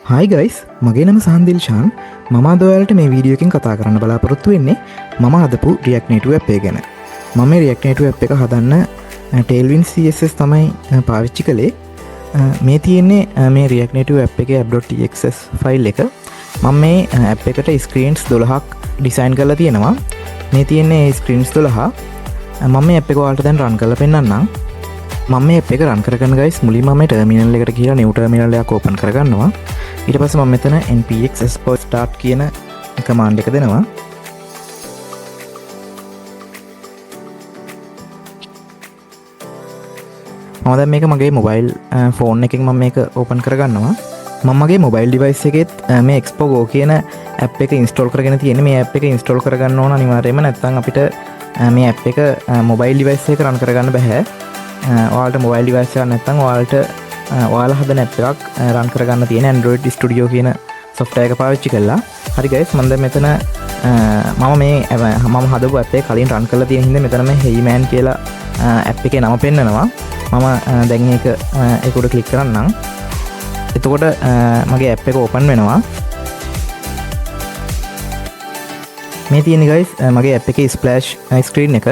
හයි guys මගේ නම සහන්දිල්ෂාන් මම අද ඔයාලට මේ වීඩියෝ එකෙන් කතා කරන්න බලාපොරොත්තු වෙන්නේ මම හදපු React Native app එක ගැන. මම මේ React Native app එක හදන්න Tailwind CSS තමයි පාවිච්චි කළේ. මේ තියෙන්නේ මේ React Native app එකේ app.txs ෆයිල් එක. මම මේ app එකට screens 12ක් ඩිසයින් කරලා තියෙනවා. මේ තියෙන්නේ screens 12. මම මේ app එක ඔයාලට දැන් run කරලා පෙන්නන්නම්. මම මේ app එක run කරගන්න guys මුලින්ම මම terminal එකට ගිහලා new terminal එකක් open කරගන්නවා. ඊට පස්සේ මම මෙතන npx export start කියන command එක දෙනවා. මම දැන් මේක මගේ mobile phone එකකින් මම මේක open කරගන්නවා. මම මගේ mobile device එකෙත් මේ Expo Go කියන app එක install කරගෙන තියෙන්නේ. මේ app එක install කරගන්න ඕන අනිවාර්යයෙන්ම නැත්නම් අපිට මේ app එක mobile device එකක run කරගන්න බෑ. ඔයාලට mobile device එකක් නැත්නම් ඔයාලා හදන app එකක් run කරගන්න තියෙන Android Studio කියන software එක පාවිච්චි කරලා. හරි guys මම දැන් මෙතන මම හදපු app එක කලින් run කරලා තියෙන හින්දා මෙතන මේ Heyman කියලා app එකේ නම පෙන්නනවා. මම දැන් ඒක උඩ click කරන්නම්. එතකොට මගේ app එක open වෙනවා. මේ තියෙන්නේ guys මගේ app එකේ splash screen එක.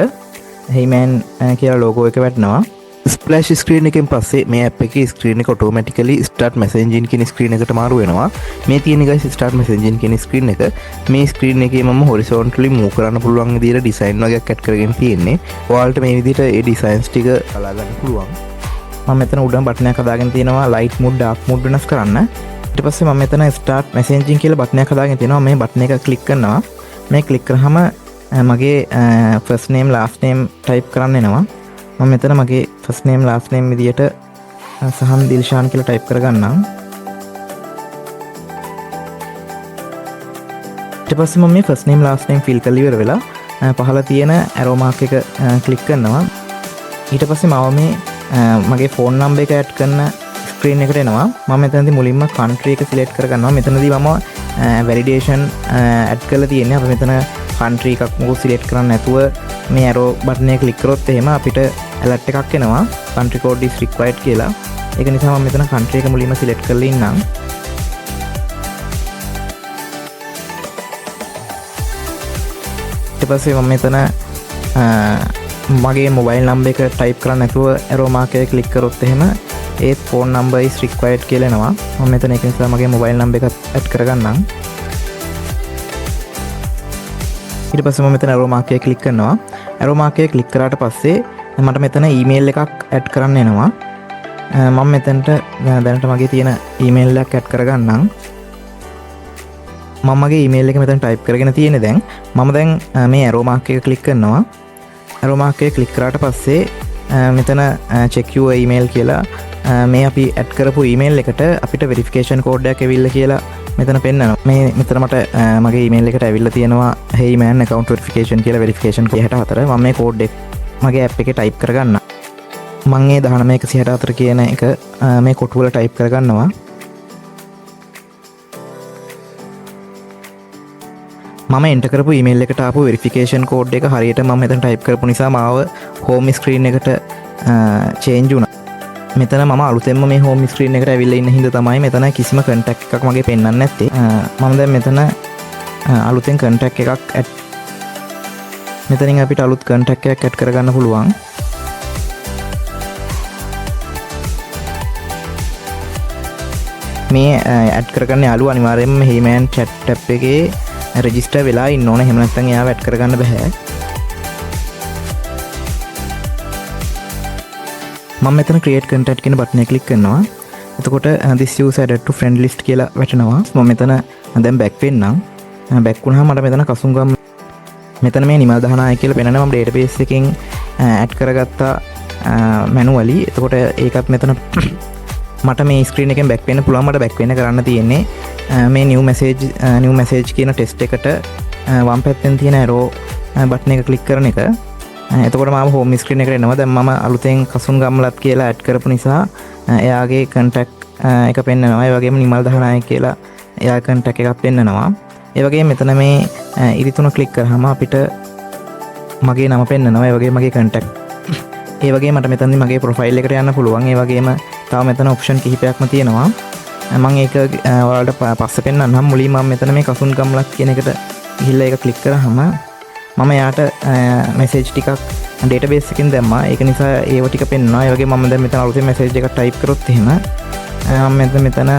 Heyman කියලා logo එක වැටෙනවා. ස්ප්ලෑෂ් ස්ක්‍රීන් එකෙන් පස්සේ මේ app එකේ ස්ක්‍රීන් එක ඔටෝමැටිකලි start messaging කියන ස්ක්‍රීන් එකට මාරු වෙනවා. මේ තියෙන guys start messaging කියන ස්ක්‍රීන් එක. මේ ස්ක්‍රීන් එකේ මම horizontally move කරන්න පුළුවන් විදිහට ඩිසයින් වගේක් ඇඩ් කරගෙන තියෙන්නේ. ඔයාලට මේ විදිහට ඒ ඩිසයින්ස් ටික බලා ගන්න පුළුවන්. මම මෙතන උඩම බටන් එකක් හදාගෙන තියෙනවා light mode dark mode වෙනස් කරන්න. ඊට පස්සේ මම මෙතන start messaging කියලා බටන් එකක් හදාගෙන තියෙනවා. මේ බටන් එක ක්ලික් කරනවා. මේ ක්ලික් කරාම මගේ first name last name type කරන්න එනවා. මම මෙතන මගේ first name last name විදියට සහන් දිල්ෂාන් කියලා type කරගන්නම්. ඊට පස්සේ මම මේ first name last name fill කරලා ඉවර වෙලා පහළ තියෙන arrow mark එක click කරනවා. ඊට පස්සේ මම මේ මගේ phone number එක add කරන screen එකට එනවා. මම මෙතනදී මුලින්ම country එක select කරගන්නවා. මෙතනදී මම validation add කරලා තියෙන්නේ. අපි මෙතන country එකක් මොකද select කරන්න නැතුව මේ arrow button එක click කරොත් එහෙම අපිට alert එකක් එනවා country code is required කියලා. ඒක නිසා මම මෙතන country එක මුලින්ම select කරලා ඉන්නම්. ඊට පස්සේ මම මෙතන මගේ mobile number එක type කරන්න නැතුව arrow mark එක click කරොත් එහෙම ඒත් phone number is required කියලා එනවා. මම මෙතන ඒක නිසා මගේ mobile number එක add කරගන්නම්. ඊට පස්සේ මම මෙතන arrow mark එක click කරනවා. arrow mark එක click කරාට පස්සේ මට මෙතන email එකක් add කරන්න එනවා. මම මෙතනට දැනට මගේ තියෙන email එකක් add කරගන්නම්. මම මගේ email එක මෙතන type කරගෙන තියෙන්නේ දැන්. මම දැන් මේ arrow mark එක click කරනවා. arrow mark එක click කරාට පස්සේ මෙතන check your email කියලා මේ අපි add කරපු email එකට අපිට verification code එකක් ඇවිල්ලා කියලා මෙතන පෙන්නනවා. මේ මෙතන මට මගේ email එකට ඇවිල්ලා තියෙනවා Heyman account verification කියලා verification 64. මම මේ code එක මගේ app එකේ type කරගන්න. මම මේ 19164 කියන එක මේ කොටු වල type කරගන්නවා. මම enter කරපු email එකට ආපු verification code එක හරියට මම මෙතන type කරපු නිසා මාව home screen එකට change වුණා. මෙතන මම අලුතෙන්ම මේ home screen එකට ඇවිල්ලා ඉන්න හින්දා තමයි මෙතන කිසිම contact එකක් මගේ පෙන්වන්නේ නැත්තේ. මම දැන් මෙතන අලුතෙන් contact එකක් add මෙතනින් අපිට අලුත් contact එකක් add කරගන්න පුළුවන්. මේ add කරගන්න යාළුවා අනිවාර්යයෙන්ම Heyman chat tab එකේ register වෙලා ඉන්න ඕනේ. එහෙම නැත්නම් එයාව add කරගන්න බෑ. මම මෙතන create contact කියන බටන් එක click කරනවා. එතකොට this user added to friend list කියලා වැටෙනවා. මම මෙතන දැන් back වෙන්නම්. back වුණාම මට මෙතන කසුංගම් මෙතන මේ නිමල් දහනායක කියලා පෙන්නනවා. මම database එකෙන් add කරගත්තා manually. එතකොට ඒකත් මෙතන මට මේ screen එකෙන් back වෙන්න පුළුවන්. මට back වෙන්න කරන්න තියෙන්නේ මේ new message කියන test එකට වම් පැත්තෙන් තියෙන arrow button එක click කරන එක. එතකොට මම home screen එකට එනවා. දැන් මම අලුතෙන් කසුන් ගම්ලත් කියලා add කරපු නිසා එයාගේ contact එක පෙන්නනවා. ඒ වගේම නිමල් දහනායක කියලා එයා contact එකක් පෙන්නනවා. ඒ වගේම මෙතන මේ ඉරිතුන click කරාම අපිට මගේ නම පෙන්නනවා. ඒ වගේම මගේ contact. ඒ වගේම මට මෙතනදී මගේ profile එකට යන්න පුළුවන්. ඒ වගේම තව මෙතන option කිහිපයක්ම තියෙනවා. මම ඒක ඔයාලට පස්සේ පෙන්නන්නම්. මුලින්ම මම මෙතන මේ කසුන් ගම්ලක් කියන එකට ගිහිල්ලා ඒක ක්ලික් කරාම මම යාට මෙසේජ් ටිකක් ඩේටාබේස් එකකින් දැම්මා. ඒක නිසා ඒව ටික පෙන්වනවා. ඒ වගේ මම දැන් මෙතන අලුතෙන් මෙසේජ් එකක් ටයිප් කරොත් එහෙම මම මෙතන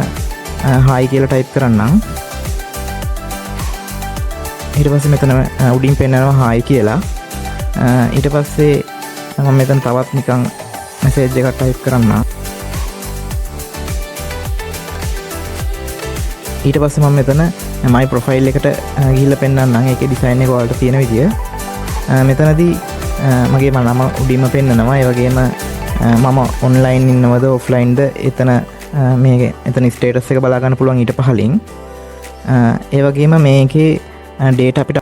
හායි කියලා ටයිප් කරන්නම්. ඊට පස්සේ මෙතන උඩින් පෙන්නනවා හායි කියලා. ඊට පස්සේ මම මෙතන තවත් නිකන් මෙසේජ් එකක් ටයිප් කරන්නම්. ඊට පස්සේ මම මෙතන my profile එකට ගිහිල්ලා පෙන්නන්නම්. ඒකේ ඩිසයින් එක ඔයාලට තියෙන විදිය. මෙතනදී මගේ නම උඩින්ම පෙන්නනවා. ඒ වගේම මම ඔන්ලයින් ඉන්නවද ඔෆ්ලයින්ද එතන ස්ටේටස් එක බලා ගන්න පුළුවන් ඊට පහලින්. ඒ වගේම මේකේ data අපිට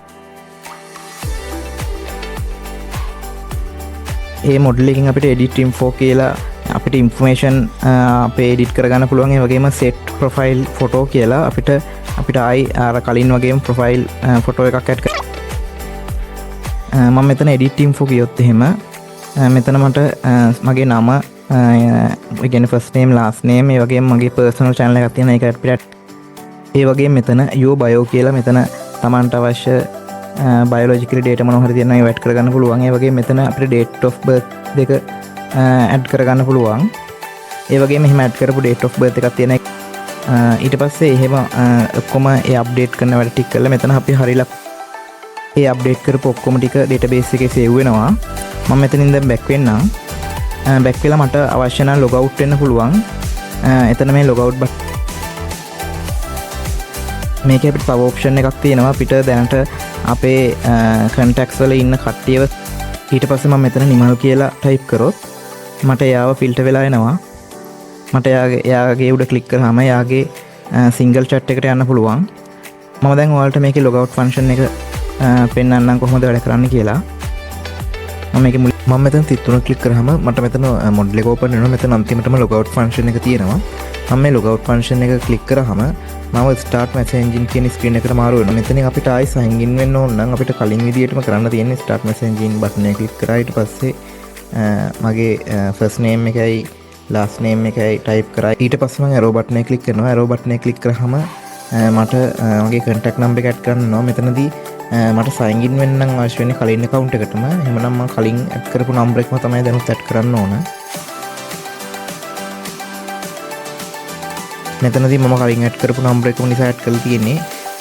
ඒ මොඩල් එකකින් අපිට edit info කියලා අපිට information අපේ edit කරගන්න පුළුවන්. ඒ වගේම set profile photo කියලා අපිට ආයි අර කලින් වගේම profile photo එකක් add කරලා මම මෙතන edit info කියොත් එහෙම මෙතන මට මගේ නම ඒ කියන්නේ first name last name ඒ වගේම මගේ personal channel එකක් තියෙනවා. ඒක අපිට ඒ වගේම මෙතන your bio කියලා මෙතන තමන්ට අවශ්‍ය biological data මොනවා හරි තියෙනවා ඒක add කරගන්න පුළුවන්. ඒ වගේම මෙතන අපිට date of birth දෙක add කරගන්න පුළුවන්. ඒ වගේම එහෙම add කරපු date of birth එකක් තියෙන ඊට පස්සේ එහෙම ඔක්කොම ඒ අප්ඩේට් කරන වැඩ ටික කරලා මෙතන අපි හරිලා ඒ අප්ඩේට් කරපු ඔක්කොම ටික database එකේ save වෙනවා. මම මෙතනින් දැන් back වෙන්නම්. back වෙලා මට අවශ්‍ය නම් log out වෙන්න පුළුවන්. එතන මේ log out මේකේ අපිට තව option එකක් තියෙනවා. අපිට දැනට අපේ contacts වල ඉන්න කට්ටියව ඊට පස්සේ මම මෙතන නිමල් කියලා type කරොත් මට එයාව filter වෙලා එනවා. මට එයාගේ උඩ click කරාම එයාගේ single chat එකට යන්න පුළුවන්. මම දැන් ඔයාලට මේකේ log out function එක පෙන්වන්නම් කොහොමද වැඩ කරන්නේ කියලා. මම මෙතන 33 ක්ලික් කරාම මට මෙතන මොඩල් එක ඕපන් වෙනවා. මෙතන අන්තිමටම log out function එක තියෙනවා. මම මේ log out function එක ක්ලික් කරාම මම start messaging කියන ස්ක්‍රීන් එකට මාරු වෙනවා. මෙතනින් අපිට ආයි sign in වෙන්න ඕන නම් අපිට කලින් විදියටම කරන්න තියෙන්නේ start messaging button එක ක්ලික් කරා. ඊට පස්සේ මගේ first name එකයි last name එකයි type කරා. ඊට පස්සේ මම arrow button එක ක්ලික් කරනවා. arrow button එක ක්ලික් කරාම මට මගේ contact number එක add කරන්න වෙනවා. මෙතනදී මට sign in වෙන්න නම් අවශ්‍ය වෙන්නේ කලින් account එකටම. එහෙමනම් මම කලින් add කරපු number එකම තමයි දැනුත් add කරන්න ඕන. මෙතනදී මම කලින් add කරපු number එකම නිසා add කරලා තියෙන්නේ.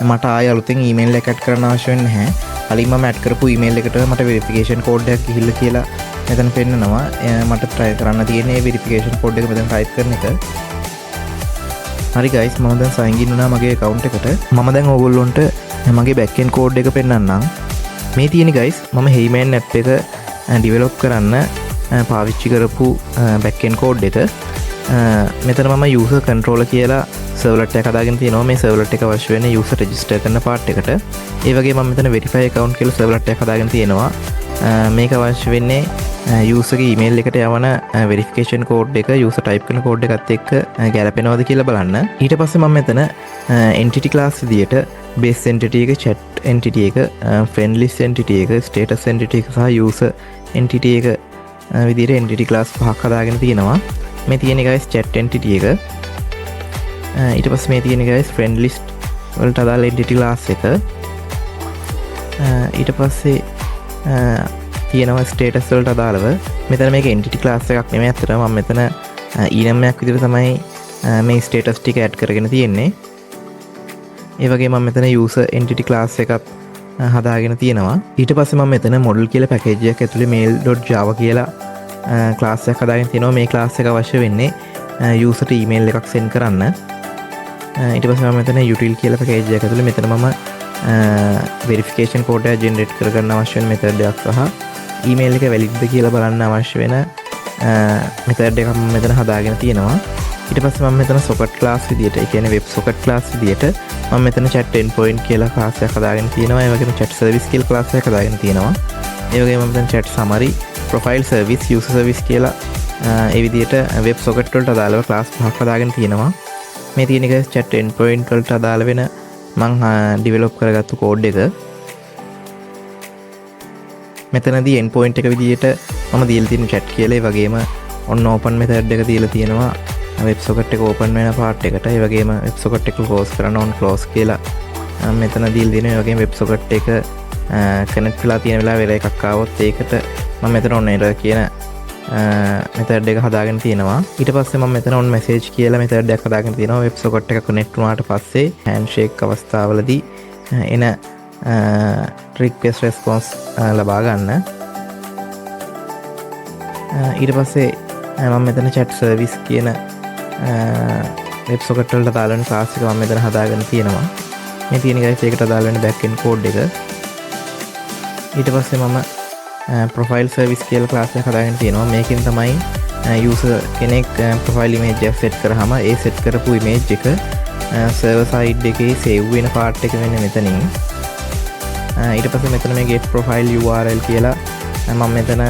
මට ආයෙ අලුතෙන් email එක add කරන්න අවශ්‍ය වෙන්නේ නැහැ. කලින් මම add කරපු email එකට මට verification code එකක් ගිහිල්ලා කියලා මෙතන පෙන්නනවා. මට try කරන්න තියෙන්නේ verification code එක මෙතන type කරන එක. හරි guys, මම දැන් sign in වුණා මගේ account එකට. මම දැන් ඕගොල්ලොන්ට මගේ backend code එක පෙන්නන්නම්. මේ තියෙන්නේ guys මම Heyman app එක develop කරන්න පාවිච්චි කරපු backend code එක. මෙතන මම user controller කියලා servlet එකක් හදාගෙන තියෙනවා. මේ servlet එක අවශ්‍ය වෙන්නේ user register කරන part එකට. ඒ වගේම මම මෙතන verify account කියලා servlet එකක් හදාගෙන තියෙනවා. මේක අවශ්‍ය වෙන්නේ user ගේ email එකට යවන verification code එක user type කරන code එකත් එක්ක ගැලපෙනවද කියලා බලන්න. ඊට පස්සේ මම මෙතන entity class විදියට base entity එක, chat entity එක, friend list entity එක, status entity එක සහ user entity එක විදියට entity class පහක් හදාගෙන තියෙනවා. මේ තියෙන්නේ guys chat entity එක. ඊට පස්සේ මේ තියෙන්නේ guys friend list වලට අදාළ entity class එක. ඊට පස්සේ තියෙනවා status වලට අදාළව. මෙතන මේක entity class එකක් නෙමෙයි අතට. මම මෙතන enum එකක් විදිහට තමයි මේ status ටික add කරගෙන තියෙන්නේ. ඒ වගේ මම මෙතන user entity class එකක් හදාගෙන තියෙනවා. ඊට පස්සේ මම මෙතන model කියලා package එකක් ඇතුලේ mail.java කියලා class එකක් හදාගෙන තියෙනවා. මේ class එක අවශ්‍ය වෙන්නේ user email එකක් send කරන්න. ඊට පස්සේ මම මෙතන util කියලා package එකක් ඇතුලේ මෙතන මම verification code එක generate කරගන්න අවශ්‍ය වෙන method එකක් සහ email එක valid ද කියලා බලන්න අවශ්‍ය වෙන method එකක් මම මෙතන හදාගෙන තියෙනවා. ඊට පස්සේ මම මෙතන socket class විදියට, ඒ කියන්නේ web socket class විදියට මම මෙතන chat endpoint කියලා class එකක් හදාගෙන තියෙනවා. ඒ වගේම chat service කියලා class එකක් හදාගෙන තියෙනවා. ඒ වගේම මම මෙතන chat summary, profile service, user service කියලා ඒ විදියට web socket වලට අදාළව class පහක් හදාගෙන තියෙනවා. මේ තියෙන එක chat endpoint වලට අදාළ වෙන මං develop කරගත්තු code එක. මෙතනදී endpoint එක විදියට මම දීලා තියෙන chat කියලා, ඒ වගේම on open method එක දීලා තියෙනවා WebSocket එක ඕපන් වෙන පාර්ට් එකට. ඒ වගේම WebSocket එක ක්ලෝස් කරන්න on close කියලා මෙතන දීලා දෙනවා. ඒ වගේම WebSocket එක කනෙක්ට් වෙලා තියෙන වෙලාවේ වෙර එකක් ආවොත් ඒකට මම මෙතන on error කියන මෙතඩ් එක හදාගෙන තියෙනවා. ඊට පස්සේ මම මෙතන on message කියලා මෙතඩ් එකක් හදාගෙන තියෙනවා. WebSocket එක connect වුණාට පස්සේ handshake අවස්ථාවලදී එන request response ලබා ගන්න. ඊට පස්සේ මම මෙතන chat service කියන WebSocket වලට දාලා වෙන class එක මම මෙතන හදාගෙන තියෙනවා. මේ තියෙන guys ඒකට දාලා වෙන back end code එක. ඊට පස්සේ මම profile service කියලා class එකක් හදාගෙන තියෙනවා. මේකෙන් තමයි user කෙනෙක් profile image එක set කරාම ඒ set කරපු image එක server side එකේ save වෙන part එක වෙන්නේ මෙතනින්. ඊට පස්සේ මෙතන මේ get profile URL කියලා මම මෙතන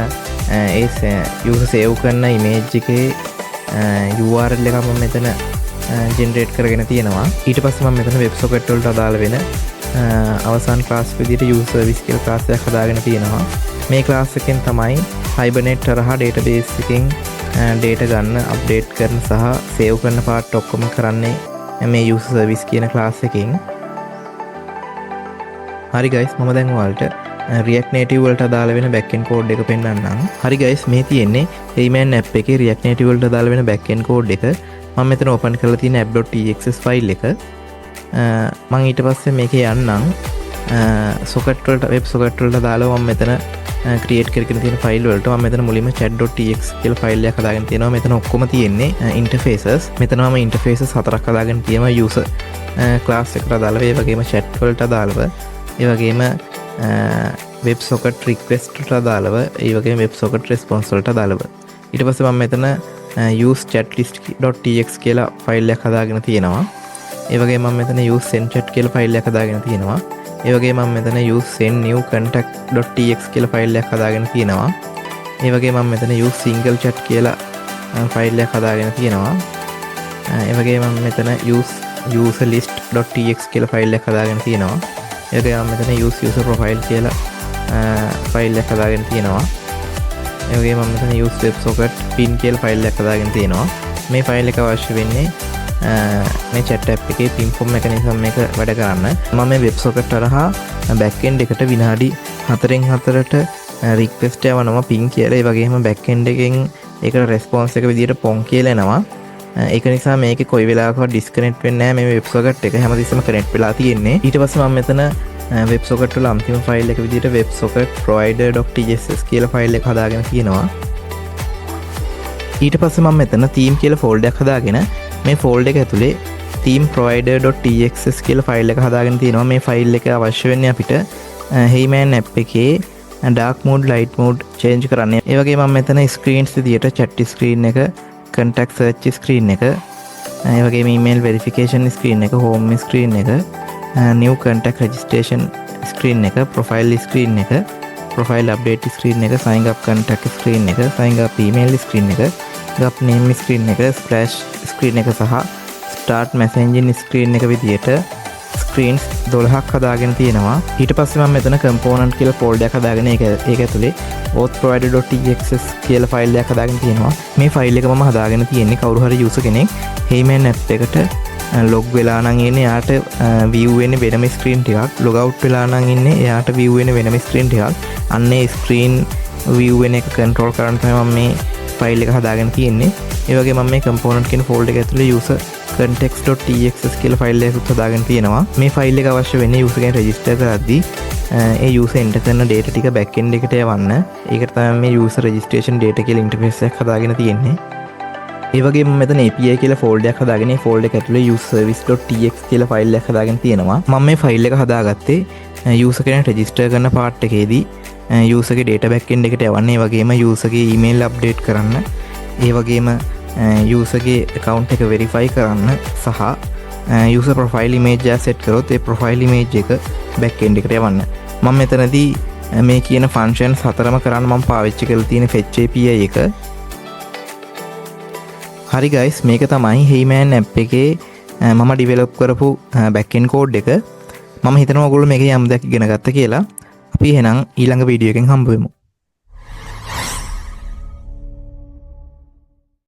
ඒ user save කරන image එකේ URL එක මම මෙතන generate කරගෙන තියෙනවා. ඊට පස්සේ මම මෙතන WebSocket වලට අදාළ වෙන අවසාන class විදිහට user service කියලා class එකක් හදාගෙන තියෙනවා. මේ class එකෙන් තමයි Hibernate හරහා database එකෙන් data ගන්න, update කරන සහ save කරන part ඔක්කොම කරන්නේ මේ user service කියන class එකෙන්. හරි guys, මම දැන් ඔයාලට React Native වලට අදාළ වෙන backend code එක පෙන්නන්නම්. හරි guys, මේ තියෙන්නේ Heyman app එකේ React Native වලට අදාළ වෙන backend code එක. මම මෙතන open කරලා තියෙන app.txt file එක. මම ඊට පස්සේ මේකේ යන්නම් socket වලට WebSocket වලට දාලා මම මෙතන create කරගෙන තියෙන file වලට මම මෙතන මුලින්ම chat.txt කියලා file එකක් හදාගෙන තියෙනවා. මෙතන ඔක්කොම තියෙන්නේ interfaces. මෙතන මම interfaces 4ක් හදාගෙන තියෙනවා user class එකට අදාළව, ඒ වගේම chat වලට අදාළව, ඒ වගේම WebSocket request වලට අදාළව, ඒ වගේම WebSocket response වලට අදාළව. ඊට පස්සේ මම මෙතන use chatlist.txt කියලා file එකක් හදාගෙන තියෙනවා. ඒ වගේම මම මෙතන use sendchat කියලා file එකක් හදාගෙන තියෙනවා. ඒ වගේම මම මෙතන use send new contact.txt කියලා file එකක් හදාගෙන තියෙනවා. ඒ වගේම මම මෙතන use single chat කියලා file එකක් හදාගෙන තියෙනවා. ඒ වගේම මම මෙතන use user list.txt කියලා file එකක් හදාගෙන තියෙනවා. ඒ වගේම මම මෙතන use user profile කියලා file එකක් හදාගෙන තියෙනවා. ඒ වගේම මම මෙතන use WebSocket pin කියලා file එකක් හදාගෙන තියෙනවා. මේ file එක අවශ්‍ය වෙන්නේ මේ chat app එකේ pin form mechanism එක වැඩ කරන්න. මම මේ WebSocket හරහා backend එකට විනාඩි 4න් 4ට request යවනවා ping කියලා. ඒ වගේම backend එකෙන් ඒකට response එක විදිහට pong කියලා එනවා. ඒක නිසා මේකේ කොයි වෙලාවකවත් disconnect වෙන්නේ නැහැ. මේ WebSocket එක හැමතිස්සෙම connect වෙලා තියෙන්නේ. ඊට පස්සේ මම මෙතන WebSocket වල අන්තිම file එක විදිහට WebSocket provider.txt කියලා file එක හදාගෙන තියෙනවා. ඊට පස්සේ මම මෙතන theme කියලා folder එකක් හදාගෙන මේ folder එක ඇතුලේ theme provider.txt කියලා file එක හදාගෙන තියෙනවා. මේ file එක අවශ්‍ය වෙන්නේ අපිට Heyman app එකේ dark mode light mode change කරන්න. ඒ වගේම මම මෙතන screens විදියට chat screen එක, contact search screen එක, ඒ වගේම email verification screen එක, home screen එක, new contact registration screen එක, profile screen එක, profile update screen එක, sign up contact screen එක, sign up email screen එක, gap name screen එක, splash screen එක සහ start messaging screen එක විදියට screens 12ක් හදාගෙන තියෙනවා. ඊට පස්සේ මම මෙතන component කියලා folder එකක් හදාගෙන ඒක ඇතුලේ auth provider.txt කියලා file එකක් හදාගෙන තියෙනවා. මේ file එක මම හදාගෙන තියෙන්නේ කවුරු හරි user කෙනෙක් Heyman app එකට log වෙලා නම් ඉන්නේ එයාට view වෙන්නේ වෙනම screen ටිකක්, log out වෙලා නම් ඉන්නේ එයාට view වෙන්නේ වෙනම screen ටිකක්. අන්න ඒ screen view වෙන එක control කරන්න තමයි මම මේ file එක හදාගෙන තියෙන්නේ. ඒ වගේ මම මේ component කියන folder එක ඇතුලේ user context.txt කියලා file එකක් හදාගෙන තියෙනවා. මේ file එක අවශ්‍ය වෙන්නේ user කෙනෙක් register කරද්දී ඒ user enter කරන data ටික backend එකට යවන්න. ඒකට තමයි මේ user registration data කියලා interface එකක් හදාගෙන තියෙන්නේ. ඒ වගේම මෙතන API කියලා folder එකක් හදාගෙන ඒ folder එක ඇතුලේ userservice.txt කියලා file එකක් හදාගෙන තියෙනවා. මම මේ file එක හදාගත්තේ user කෙනෙක් register කරන part එකේදී user ගේ data backend එකට යවන්න. ඒ වගේම user ගේ email update කරන්න. ඒ වගේම user ගේ account එක verify කරන්න සහ user profile image එක set කරොත් ඒ profile image එක backend එකට යවන්න. මම මෙතනදී මේ කියන functions හතරම කරන්න මම පාවිච්චි කරලා තියෙන fetch API එක. හරි guys, මේක තමයි Heyman app එකේ මම develop කරපු backend code එක. මම හිතනවා ඔයගොල්ලෝ මේකේ යම් දෙයක් ඉගෙන ගත්ත කියලා. අපි එහෙනම් ඊළඟ වීඩියෝ එකෙන් හම්බ වෙමු.